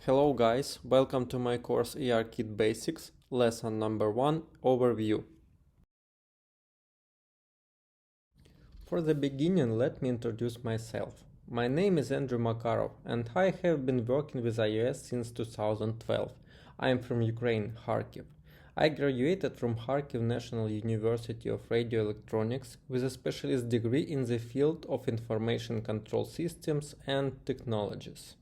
Hello guys, welcome to my course ARKit Basics, lesson number 1, Overview. For the beginning, let me introduce myself. My name is Andrew Makarov and I have been working with iOS since 2012. I am from Ukraine, Kharkiv. I graduated from Kharkiv National University of Radio Electronics with a specialist degree in the field of information control systems and technologies.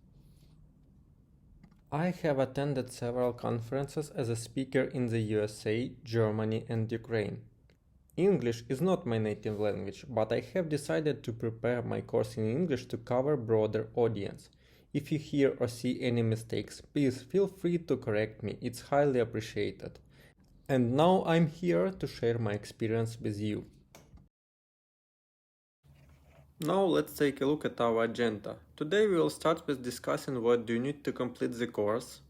I have attended several conferences as a speaker in the USA, Germany and Ukraine. English is not my native language, but I have decided to prepare my course in English to cover broader audience. If you hear or see any mistakes, please feel free to correct me, it's highly appreciated. And now I'm here to share my experience with you. Now let's take a look at our agenda. Today we will start with discussing what do you need to complete the course,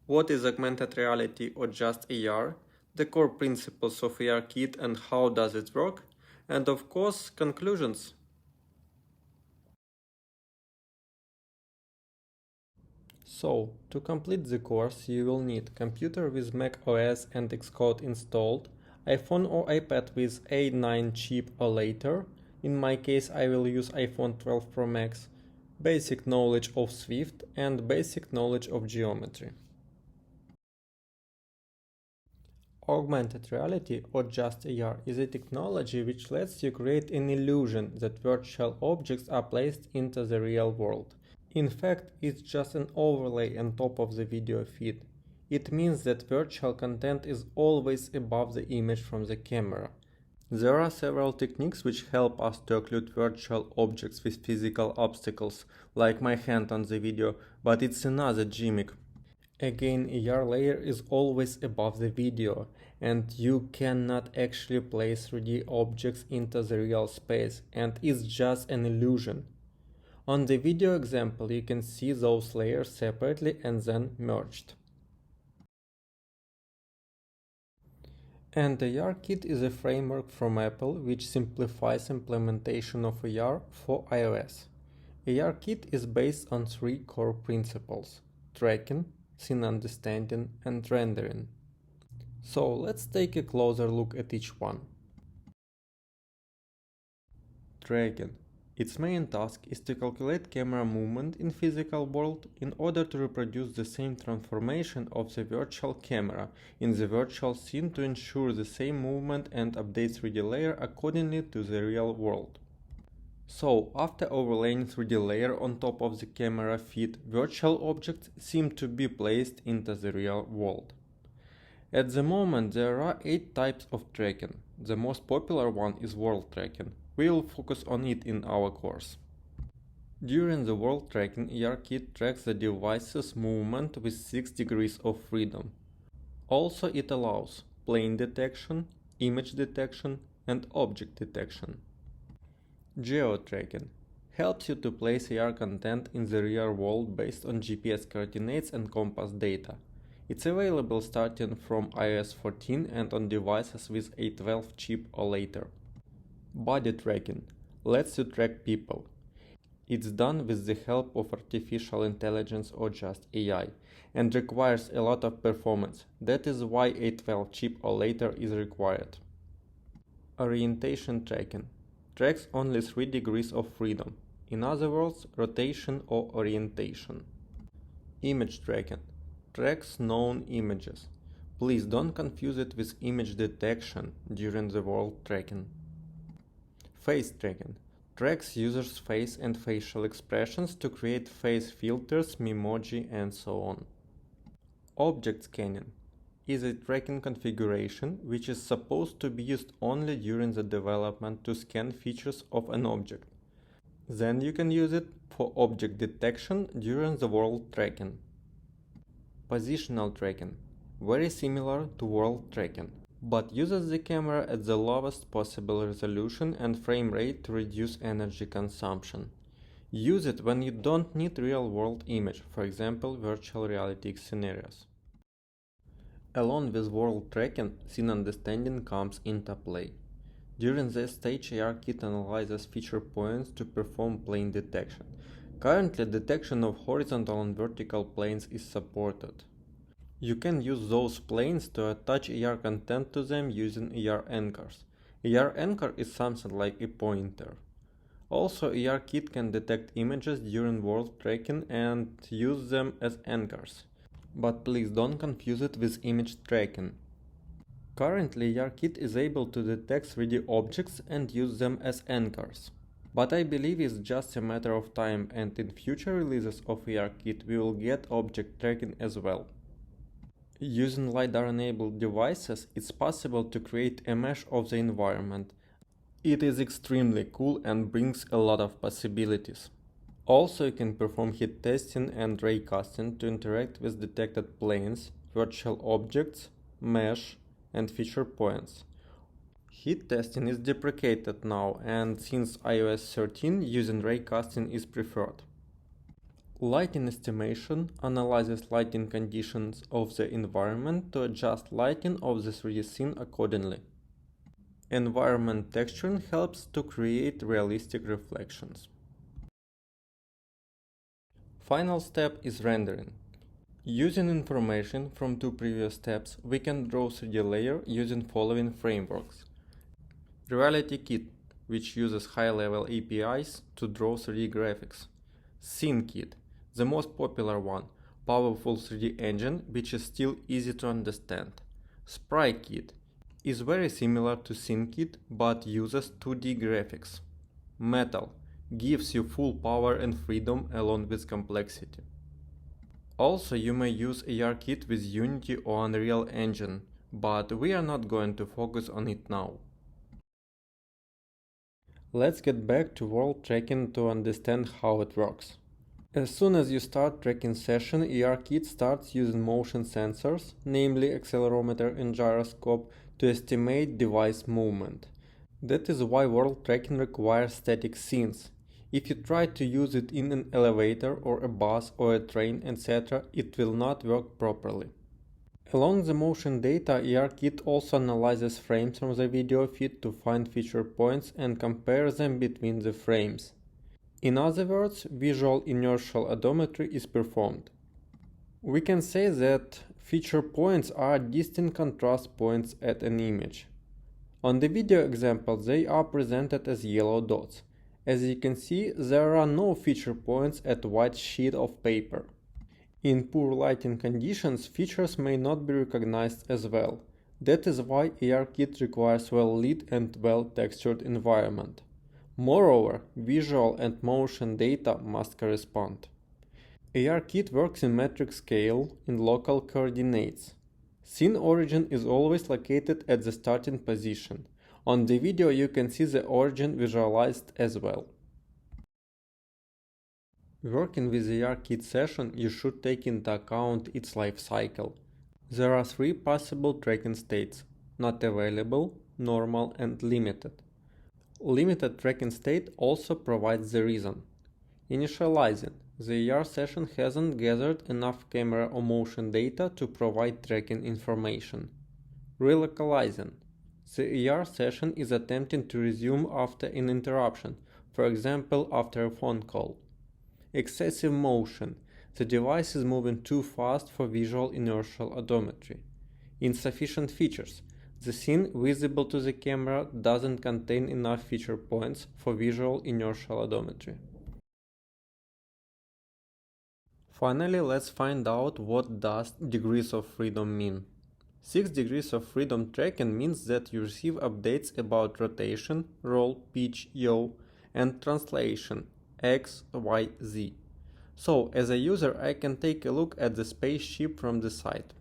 what is augmented reality or just AR, the core principles of ARKit and how does it work, and of course conclusions. So, to complete the course you will need computer with Mac OS and Xcode installed, iPhone or iPad with A9 chip or later. In my case I will use iPhone 12 Pro Max, basic knowledge of Swift and basic knowledge of geometry. Augmented reality or just AR is a technology which lets you create an illusion that virtual objects are placed into the real world. In fact, it's just an overlay on top of the video feed. It means that virtual content is always above the image from the camera. There are several techniques which help us to occlude virtual objects with physical obstacles, like my hand on the video, but it's another gimmick. Again, AR layer is always above the video, and you cannot actually place 3D objects into the real space, and it's just an illusion. On the video example, you can see those layers separately and then merged. And ARKit is a framework from Apple which simplifies implementation of AR for iOS. ARKit is based on 3 core principles: tracking, scene understanding, and rendering. So let's take a closer look at each one. Tracking. Its main task is to calculate camera movement in physical world in order to reproduce the same transformation of the virtual camera in the virtual scene to ensure the same movement and update 3D layer accordingly to the real world. So, after overlaying 3D layer on top of the camera feed, virtual objects seem to be placed into the real world. At the moment there are 8 types of tracking. The most popular one is world tracking. We will focus on it in our course. During the world tracking, ARKit tracks the device's movement with 6 degrees of freedom. Also it allows plane detection, image detection, and object detection. Geo-tracking helps you to place AR content in the real world based on GPS coordinates and compass data. It's available starting from iOS 14 and on devices with A12 chip or later. Body tracking lets you track people. It's done with the help of artificial intelligence or just AI and requires a lot of performance. That is why A12 chip or later is required. Orientation tracking tracks only 3 degrees of freedom, in other words, rotation or orientation. Image tracking tracks known images. Please don't confuse it with image detection during the world tracking. Face tracking tracks users' face and facial expressions to create face filters, memoji, and so on. Object scanning is a tracking configuration which is supposed to be used only during the development to scan features of an object. Then you can use it for object detection during the world tracking. Positional tracking, very similar to world tracking, but uses the camera at the lowest possible resolution and frame rate to reduce energy consumption. Use it when you don't need real-world image, for example virtual reality scenarios. Along with world tracking, scene understanding comes into play. During this stage, ARKit analyzes feature points to perform plane detection. Currently, detection of horizontal and vertical planes is supported. You can use those planes to attach AR content to them using AR anchors. AR anchor is something like a pointer. Also, ARKit can detect images during world tracking and use them as anchors. But please don't confuse it with image tracking. Currently, ARKit is able to detect 3D objects and use them as anchors. But I believe it's just a matter of time, and in future releases of ARKit we will get object tracking as well. Using LiDAR-enabled devices, it's possible to create a mesh of the environment. It is extremely cool and brings a lot of possibilities. Also, you can perform heat testing and raycasting to interact with detected planes, virtual objects, mesh, and feature points. Heat testing is deprecated now, and since iOS 13, using raycasting is preferred. Lighting estimation analyzes lighting conditions of the environment to adjust lighting of the 3D scene accordingly. Environment texturing helps to create realistic reflections. Final step is rendering. Using information from two previous steps, we can draw 3D layer using following frameworks. Reality Kit, which uses high-level APIs to draw 3D graphics. Scene Kit, the most popular one, powerful 3D engine which is still easy to understand. Sprite Kit is very similar to SceneKit but uses 2D graphics. Metal gives you full power and freedom along with complexity. Also, you may use ARKit with Unity or Unreal Engine, but we are not going to focus on it now. Let's get back to world tracking to understand how it works. As soon as you start tracking session, ARKit starts using motion sensors, namely accelerometer and gyroscope, to estimate device movement. That is why world tracking requires static scenes. If you try to use it in an elevator or a bus or a train, etc., it will not work properly. Along the motion data, ARKit also analyzes frames from the video feed to find feature points and compare them between the frames. In other words, visual inertial odometry is performed. We can say that feature points are distinct contrast points at an image. On the video example, they are presented as yellow dots. As you can see, there are no feature points at a white sheet of paper. In poor lighting conditions, features may not be recognized as well. That is why ARKit requires well-lit and well-textured environment. Moreover, visual and motion data must correspond. ARKit works in metric scale in local coordinates. Scene origin is always located at the starting position. On the video you can see the origin visualized as well. Working with the ARKit session, you should take into account its life cycle. There are three possible tracking states: not available, normal, and limited. Limited tracking state also provides the reason. Initializing. The AR session hasn't gathered enough camera or motion data to provide tracking information. Relocalizing. The AR session is attempting to resume after an interruption, for example after a phone call. Excessive motion. The device is moving too fast for visual inertial odometry. Insufficient features. The scene visible to the camera doesn't contain enough feature points for visual inertial odometry. Finally, let's find out what does degrees of freedom mean. 6 degrees of freedom tracking means that you receive updates about rotation, roll, pitch, yaw, and translation X, Y, Z. So, as a user, I can take a look at the spaceship from the side.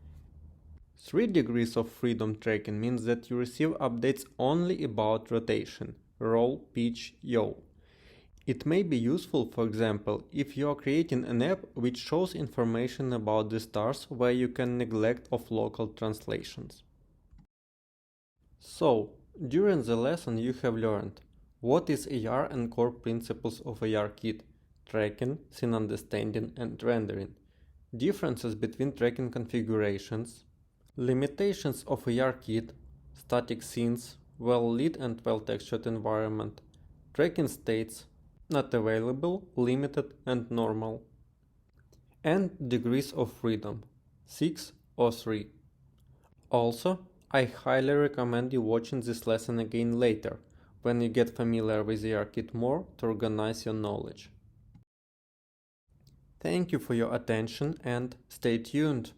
3 degrees of freedom tracking means that you receive updates only about rotation, roll, pitch, yaw. It may be useful, for example, if you are creating an app which shows information about the stars where you can neglect of local translations. So, during the lesson you have learned what is AR and core principles of ARKit: tracking, scene understanding, and rendering, differences between tracking configurations, limitations of ARKit, static scenes, well-lit and well-textured environment, tracking states, not available, limited and normal. And degrees of freedom, 6 or 3. Also, I highly recommend you watching this lesson again later, when you get familiar with ARKit more to organize your knowledge. Thank you for your attention and stay tuned.